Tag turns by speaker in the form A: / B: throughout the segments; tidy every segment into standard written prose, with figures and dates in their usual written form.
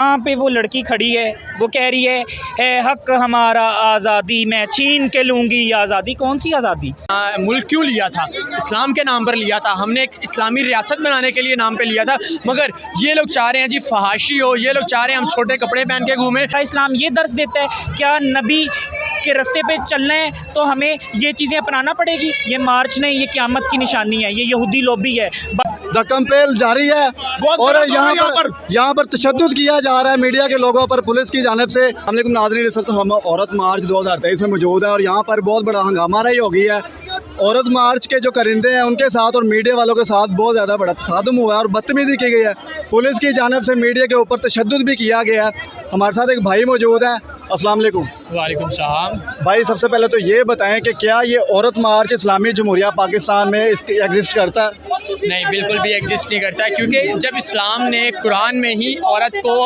A: वहाँ पे वो लड़की खड़ी है, वो कह रही है हक हमारा आज़ादी, मैं छीन के लूँगी आज़ादी। कौन सी आज़ादी?
B: मुल्क क्यों लिया था? इस्लाम के नाम पर लिया था। हमने एक इस्लामी रियासत बनाने के लिए नाम पे लिया था, मगर ये लोग चाह रहे हैं जी फहाशी हो, ये लोग चाह रहे हैं हम छोटे कपड़े पहन के घूमें।
A: इस्लाम ये दर्ज देता है क्या नबी के रास्ते पे चलना है तो हमें ये चीज़ें अपनाना पड़ेगी? ये मार्च नहीं, ये क़यामत की निशानी है, ये यहूदी लॉबी है।
C: द कैंपेन जारी है और यहाँ पर तशद्दुद किया जा रहा है मीडिया के लोगों पर पुलिस की जानिब से। वालेकुम नाज़रीन, इस वक्त हम औरत मार्च 2023 में मौजूद है और यहाँ पर बहुत बड़ा हंगामा रही हो गई है। औरत मार्च के जो करिंदे हैं उनके साथ और मीडिया वालों के साथ बहुत ज़्यादा बड़ा तसादुम हुआ है और बदतमीज़ी की गई है। पुलिस की जानिब से मीडिया के ऊपर तशद्दुद भी किया गया है। हमारे साथ एक भाई मौजूद है। अस्सलाम वालेकुम।
B: वालेकुम सलाम।
C: भाई, सबसे पहले तो ये बताएं कि क्या ये औरत मार्च इस्लामी जमहूरिया पाकिस्तान में इसके एग्जिस्ट करता है?
B: नहीं, बिल्कुल भी एग्जिस्ट नहीं करता है, क्योंकि जब इस्लाम ने कुरान में ही औरत को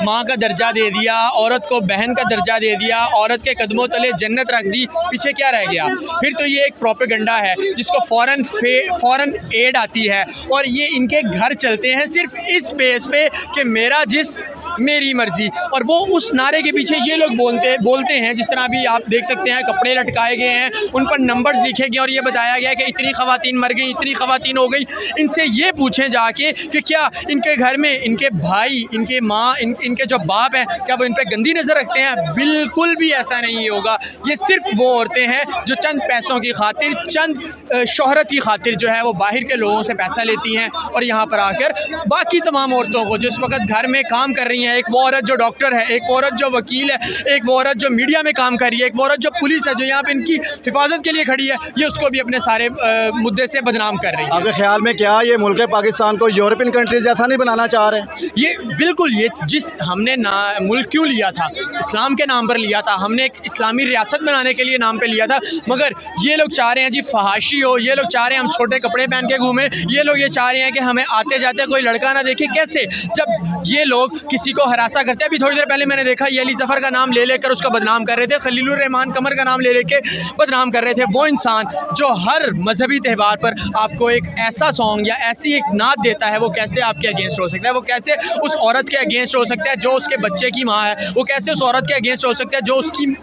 B: माँ का दर्जा दे दिया, औरत को बहन का दर्जा दे दिया, औरत के कदमों तले जन्नत रख दी, पीछे क्या रह गया? फिर तो ये एक प्रोपेगेंडा है जिसको फ़ौरन एड आती है और ये इनके घर चलते हैं सिर्फ इस बेस पे कि मेरा जिस्म मेरी मर्जी। और वो उस नारे के पीछे ये लोग बोलते हैं, जिस तरह अभी आप देख सकते हैं कपड़े लटकाए गए हैं, उन पर नंबर्स लिखे गए और ये बताया गया कि इतनी ख़वातीन मर गई, इतनी ख़वातीन हो गई। इनसे ये पूछें जाके कि क्या इनके घर में इनके भाई, इनके माँ, इनके जो बाप हैं, क्या वो इन पर गंदी नज़र रखते हैं? बिल्कुल भी ऐसा नहीं होगा। ये सिर्फ वो औरतें हैं जो चंद पैसों की खातिर, चंद शोहरत की खातिर जो है वो बाहर के लोगों से पैसा लेती हैं और यहाँ पर आकर बाकी तमाम औरतों को जो इस वक्त घर में काम कर रही हैं, एक वो औरत जो डॉक्टर है, एक औरत जो वकील है, एक वो औरत जो मीडिया में काम कर रही है, एक वो औरत जो पुलिस है, जो यहाँ पे इनकी हिफाजत के लिए खड़ी है, ये उसको भी अपने सारे मुद्दे से बदनाम कर रही है।
C: आपके ख्याल में क्या ये मुल्क पाकिस्तान को यूरोपियन कंट्रीज जैसा नहीं बनाना चाह रहे?
B: ये बिल्कुल, ये जिस हमने मुल्क क्यों लिया था? इस्लाम के नाम पर लिया था। हमने एक इस्लामी रियासत बनाने के लिए नाम पे लिया था, मगर ये लोग चाह रहे हैं जी फहाशी हो, ये लोग चाह रहे हैं हम छोटे कपड़े पहन के घूमें, ये लोग ये चाह रहे हैं कि हमें आते जाते कोई लड़का ना देखे। कैसे? जब ये लोग किसी को हरासा करते हैं, अभी थोड़ी देर पहले मैंने देखा ये अली ज़फ़र का नाम ले लेकर उसका बदनाम कर रहे थे, खलीलुर रहमान कमर का नाम ले लेके बदनाम कर रहे थे। वो इंसान जो हर मजहबी त्यौहार पर आपको एक ऐसा सॉन्ग या ऐसी एक नात देता है, वो कैसे आपके अगेंस्ट हो सकता है? वो कैसे उस औरत के अगेंस्ट हो सकता है जो उसके बच्चे की माँ है? वो कैसे उस औरत के अगेंस्ट हो सकता है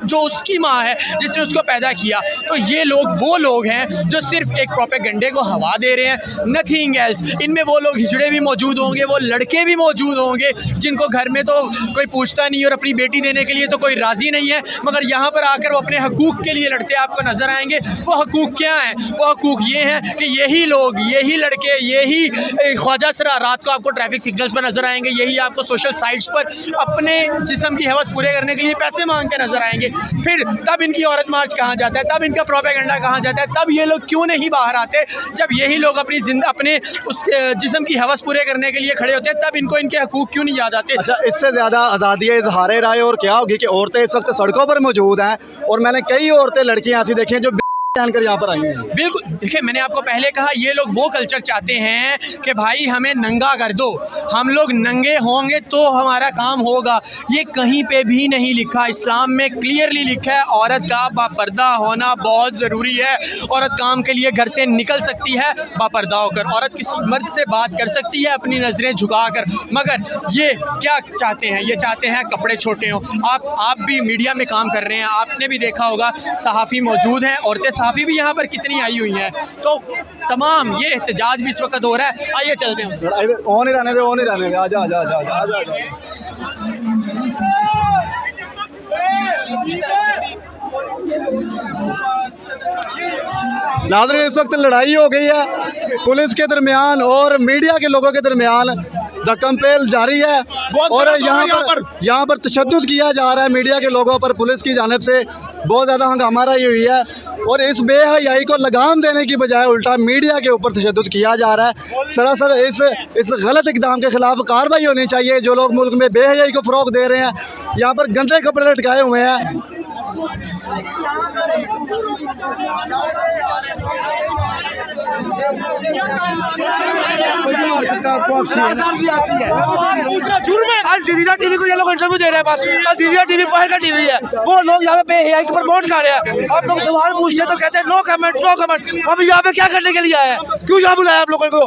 B: जो उसकी माँ है, जिसने उसको पैदा किया? तो ये लोग वो लोग हैं जो सिर्फ एक प्रोपेगेंडे को हवा दे रहे हैं, नथिंग एल्स। इनमें वो लोग हिजड़े भी मौजूद होंगे, वो लड़के भी मौजूद होंगे जिनको घर में तो कोई पूछता नहीं और अपनी बेटी देने के लिए तो कोई राज़ी नहीं है, मगर यहाँ पर आकर वो अपने हकूक़ के लिए लड़ते आपको नज़र आएंगे। वो हकूक़ क्या हैं? वो हकूक़ ये हैं कि यही लोग, यही लड़के, यही ख्वाजा सरा रात को आपको ट्रैफिक सिग्नल्स पर नज़र आएंगे, यही आपको सोशल साइट्स पर अपने जिस्म की हवस पूरे करने के लिए पैसे मांग के नज़र आएंगे। फिर तब इनकी औरत मार्च कहाँ जाता है? तब इनका प्रोपेगेंडा कहाँ जाता है? तब ये लोग क्यों नहीं बाहर आते? जब यही लोग अपने उस जिस्म की हवस पूरे करने के लिए खड़े होते हैं, तब इनको इनके हकूक़ क्यों नहीं याद आते?
C: अच्छा, इससे ज़्यादा आज़ादी इज़हार राय और क्या होगी कि औरतें इस वक्त सड़कों पर मौजूद हैं और मैंने कई औरतें, लड़कियां ऐसी देखी हैं जो जानकर यहाँ पर आई हैं।
B: बिल्कुल, देखिए मैंने आपको पहले कहा ये लोग वो कल्चर चाहते हैं कि भाई हमें नंगा कर दो, हम लोग नंगे होंगे तो हमारा काम होगा। ये कहीं पे भी नहीं लिखा, इस्लाम में क्लियरली लिखा है औरत का बापर्दा होना बहुत ज़रूरी है। औरत काम के लिए घर से निकल सकती है बापर्दा होकर, औरत किसी मर्द से बात कर सकती है अपनी नज़रें झुका कर, मगर ये क्या चाहते हैं? ये चाहते हैं कपड़े छोटे हों। आप भी मीडिया में काम कर रहे हैं, आपने भी देखा होगा सहाफ़ी मौजूद हैं, औरतें सहाफ़ी भी यहाँ पर कितनी आई हुई हैं। तो तमाम ये एहतजाज भी इस वक्त हो रहा है। आइए चलते हैं।
C: ऑन ही रहने दे, आजा। नाज़रीन, इस वक्त लड़ाई हो गई है पुलिस के दरमियान और मीडिया के लोगों के दरमियान। द कैंपेन जारी है और यहाँ पर तशद्दुद किया जा रहा है मीडिया के लोगों पर पुलिस की जानिब से। बहुत ज़्यादा हंगामा रही हुई है और इस बेहयाई को लगाम देने की बजाय उल्टा मीडिया के ऊपर तशद्दुद किया जा रहा है। सरासर इस गलत इक़दाम के ख़िलाफ़ कार्रवाई होनी चाहिए। जो लोग मुल्क में बेहयाई को फ़रोग़ दे रहे हैं, यहाँ पर गंदे कपड़े लटकाए हुए हैं।
D: अल-जज़ीरा टीवी को ये लोग इंटरव्यू दे रहे हैं, बस अल-जज़ीरा टीवी बाहर का टीवी है, वो लोग यहाँ पे बेहयाई के प्रमोट कर रहे हैं। आप लोग सवाल पूछते हैं तो कहते हैं नो कमेंट। हम यहाँ पे क्या करने के लिए आए हैं? क्यों यहाँ बुलाया आप लोगों को?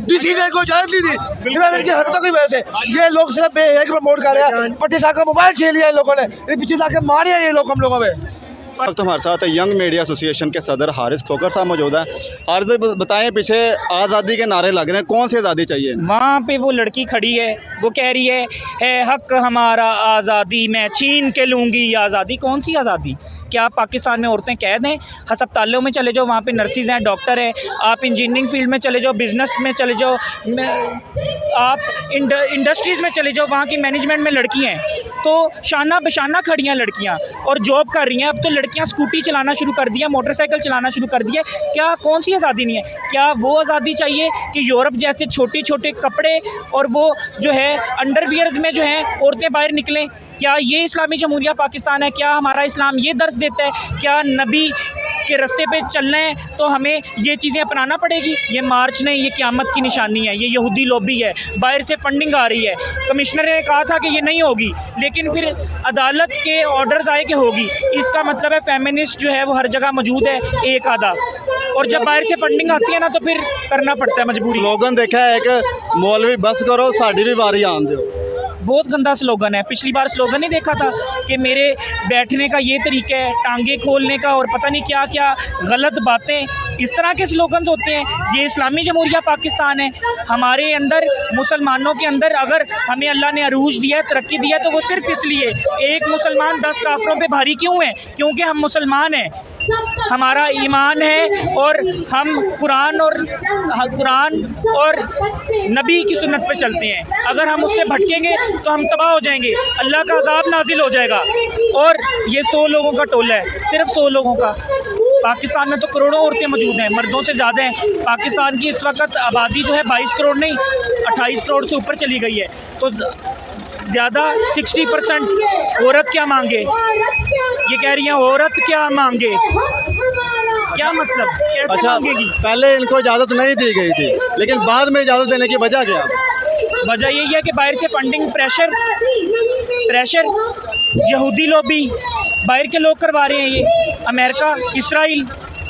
D: डीसी ने कोई इजाजत नहीं दी सिर्फ इनकी हरकतों की वजह से। ये लोग सिर्फ बेहयाई प्रमोट कर रहे हैं। पट्टी साहब का मोबाइल छीन लिया इन लोगों ने, ये पीछे जाके मारे हैं ये लोग हम लोगों में।
C: वक्त हमारे साथ यंग मीडिया एसोसिएशन के सदर हारिस खोकर साहब मौजूद है। हारिस भाई बताएं, पीछे आज़ादी के नारे लग रहे हैं, कौन सी आज़ादी चाहिए?
A: वहाँ पे वो लड़की खड़ी है, वो कह रही है हक हमारा आज़ादी, मैं छीन के लूँगी आज़ादी। कौन सी आज़ादी? क्या पाकिस्तान में औरतें कैद हैं? अस्पतालों में चले जाओ, वहाँ पे नर्सिस हैं, डॉक्टर हैं। आप इंजीनियरिंग फील्ड में चले जाओ, बिज़नेस में चले जाओ, आप इंडस्ट्रीज़ में चले जाओ, वहाँ की मैनेजमेंट में लड़की हैं। तो शाना बशाना खड़ी हैं लड़कियाँ और जॉब कर रही हैं। अब तो लड़कियाँ स्कूटी चलाना शुरू कर दिया, मोटरसाइकिल चलाना शुरू कर दिया। क्या कौन सी आज़ादी नहीं है? क्या वो आज़ादी चाहिए कि यूरोप जैसे छोटे छोटे कपड़े और वो जो है अंडरवियर्स में जो है औरतें बाहर निकलें? क्या ये इस्लामी जमहूरिया पाकिस्तान है? क्या हमारा इस्लाम ये दर्ज देता है? क्या नबी के रास्ते पे चलना है तो हमें ये चीज़ें अपनाना पड़ेगी? ये मार्च नहीं, ये क़यामत की निशानी है। ये यहूदी लॉबी है, बाहर से फंडिंग आ रही है। कमिश्नर ने कहा था कि ये नहीं होगी, लेकिन फिर अदालत के ऑर्डर्स आए कि होगी। इसका मतलब है फेमिनिस्ट जो है वो हर जगह मौजूद है, एक आधा, और जब बाहर से फंडिंग आती है ना तो फिर करना पड़ता है मजबूरी।
C: स्लोगन देखा है एक, मौलवी बस करो साड़ी भी बारी आन दो।
A: बहुत गंदा स्लोगन है। पिछली बार स्लोगन नहीं देखा था कि मेरे बैठने का ये तरीका है, टांगे खोलने का, और पता नहीं क्या क्या गलत बातें। इस तरह के स्लोगन होते हैं। ये इस्लामी जमहूरिया पाकिस्तान है। हमारे अंदर, मुसलमानों के अंदर, अगर हमें अल्लाह ने अरूज दिया है, तरक्की दिया है, तो वो सिर्फ इसलिए। एक मुसलमान 10 काफिरों पे भारी क्यों है? क्योंकि हम मुसलमान हैं, हमारा ईमान है और हम कुरान और नबी की सुन्नत पे चलते हैं। अगर हम उससे भटकेंगे तो हम तबाह हो जाएंगे, अल्लाह का अज़ाब नाजिल हो जाएगा। और ये 100 लोगों का टोला है, सिर्फ 100 लोगों का। पाकिस्तान में तो करोड़ों औरतें मौजूद हैं, मर्दों से ज़्यादा हैं। पाकिस्तान की इस वक्त आबादी जो है 22 करोड़ नहीं, 28 करोड़ से ऊपर चली गई है। तो ज़्यादा 60% औरत क्या मांगे? ये कह रही हैं औरत क्या मांगे? क्या मतलब? कैसे
C: अच्छा,
A: मांगेगी?
C: पहले इनको इजाज़त नहीं दी गई थी, लेकिन बाद में इजाज़त देने की वजह क्या?
A: वजह यही है कि बाहर से फंडिंग, प्रेशर यहूदी लॉबी, बाहर के लोग करवा रहे हैं। ये अमेरिका, इसराइल,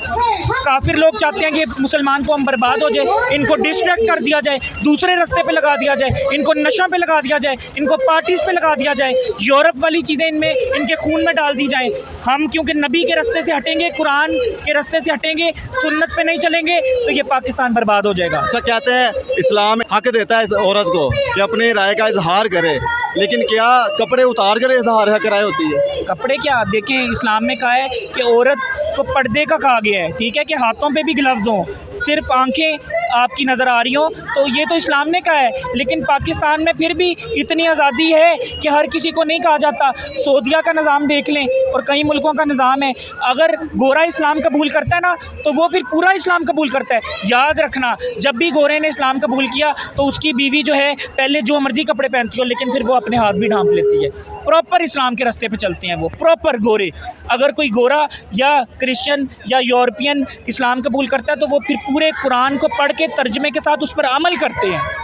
A: काफिर लोग चाहते हैं कि मुसलमान को हम बर्बाद हो जाए, इनको डिस्ट्रैक्ट कर दिया जाए, दूसरे रास्ते पे लगा दिया जाए, इनको नशा पे लगा दिया जाए, इनको पार्टीज पे लगा दिया जाए, यूरोप वाली चीज़ें इनमें, इनके खून में डाल दी जाएं। हम क्योंकि नबी के रास्ते से हटेंगे, कुरान के रास्ते से हटेंगे, सुन्नत पे नहीं चलेंगे, तो ये पाकिस्तान बर्बाद हो जाएगा।
C: अच्छा, कहते हैं इस्लाम हक देता है इस औरत को कि अपनी राय का इजहार करे, लेकिन क्या कपड़े उतार कर इजहार हक राय होती है?
A: कपड़े क्या, देखें इस्लाम में कहा है कि औरत को पर्दे का कहा गया है, ठीक है, कि हाथों पे भी ग्लव्स हों, सिर्फ आंखें आपकी नज़र आ रही हो, तो ये तो इस्लाम ने कहा है। लेकिन पाकिस्तान में फिर भी इतनी आज़ादी है कि हर किसी को नहीं कहा जाता। सऊदीया का निज़ाम देख लें और कई मुल्कों का निज़ाम है, अगर गोरा इस्लाम कबूल करता है ना तो वो फिर पूरा इस्लाम कबूल करता है। याद रखना, जब भी गोरे ने इस्लाम कबूल किया तो उसकी बीवी जो है पहले जो मर्जी कपड़े पहनती हो, लेकिन फिर वो अपने हाथ भी ढांप लेती है। प्रॉपर इस्लाम के रास्ते पे चलते हैं वो, प्रॉपर गोरे। अगर कोई गोरा या क्रिश्चियन या यूरोपियन इस्लाम कबूल करता है तो वो फिर पूरे कुरान को पढ़ के तर्जमे के साथ उस पर अमल करते हैं।